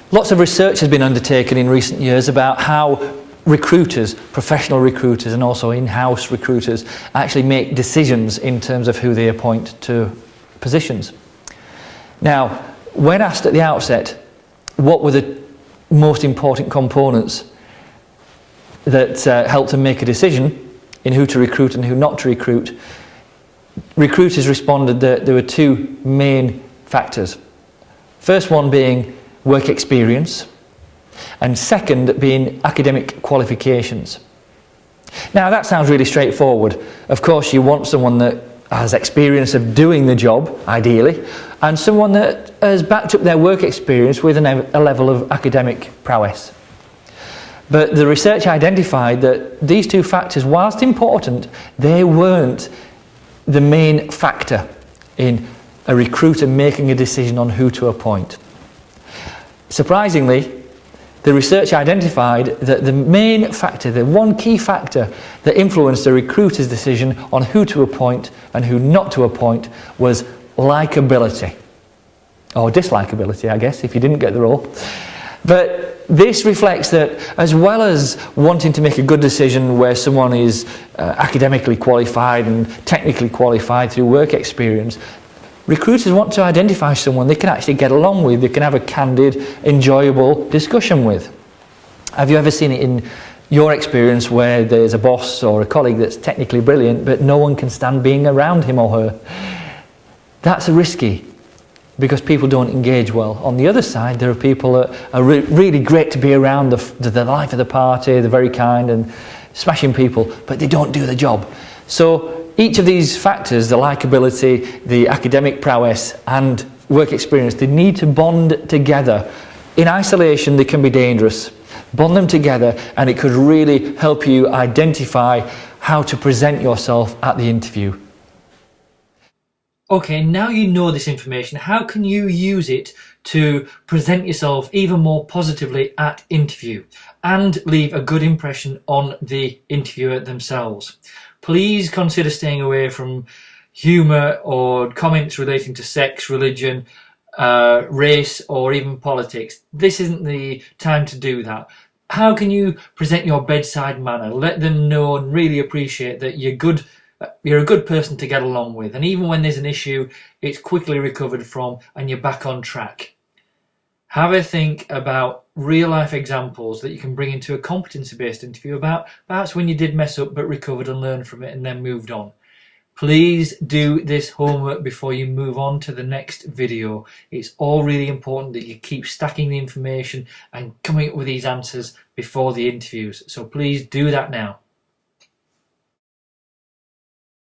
Lots of research has been undertaken in recent years about how recruiters, professional recruiters and also in-house recruiters actually make decisions in terms of who they appoint to positions. Now, when asked at the outset what were the most important components that helped them make a decision in who to recruit and who not to recruit, recruiters responded that there were two main factors. First one being work experience, and second being academic qualifications. Now that sounds really straightforward. Of course you want someone that has experience of doing the job, ideally, and someone that has backed up their work experience with a level of academic prowess. But the research identified that these two factors, whilst important, they weren't the main factor in a recruiter making a decision on who to appoint. Surprisingly, the research identified that the main factor, the one key factor that influenced a recruiter's decision on who to appoint and who not to appoint was likability. Or dislikability, I guess, if you didn't get the role. But this reflects that as well as wanting to make a good decision where someone is academically qualified and technically qualified through work experience, recruiters want to identify someone they can actually get along with, they can have a candid, enjoyable discussion with. Have you ever seen it in your experience where there's a boss or a colleague that's technically brilliant but no one can stand being around him or her? That's risky because people don't engage well. On the other side, there are people that are really great to be around, the life of the party, they're very kind and smashing people, but they don't do the job. So each of these factors, the likability, the academic prowess and work experience, they need to bond together. In isolation they can be dangerous. Bond them together and it could really help you identify how to present yourself at the interview. Okay, now you know this information, how can you use it to present yourself even more positively at interview and leave a good impression on the interviewer themselves? Please consider staying away from humour or comments relating to sex, religion, race or even politics. This isn't the time to do that. How can you present your bedside manner? Let them know and really appreciate that you're a good person to get along with, and even when there's an issue, it's quickly recovered from and you're back on track. Have a think about real life examples that you can bring into a competency-based interview about perhaps when you did mess up but recovered and learned from it and then moved on. Please do this homework before you move on to the next video. It's all really important that you keep stacking the information and coming up with these answers before the interviews. So please do that now.